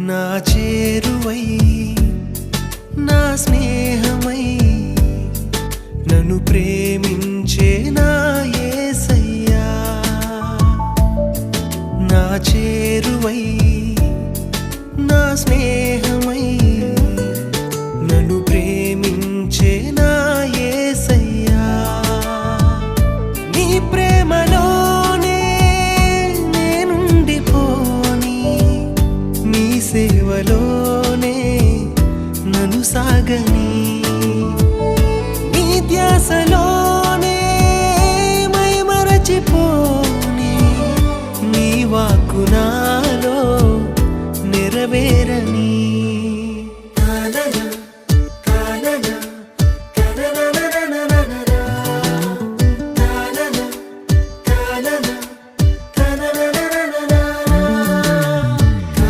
నా చేరువై నా స్నేహమై నన్ను ప్రేమించే నా యేసయ్యా నా చేరువై నా స్నేహమై నన్ను ప్రేమించే నా యేసయ్యా నీ ప్రేమలోనే నేనుండిపోని నీ సేవలోనే నన్ను సాగని నీ ధ్యాసలోనే మై మరచిపోని నీ వాక్కు నాలో నెరవేరని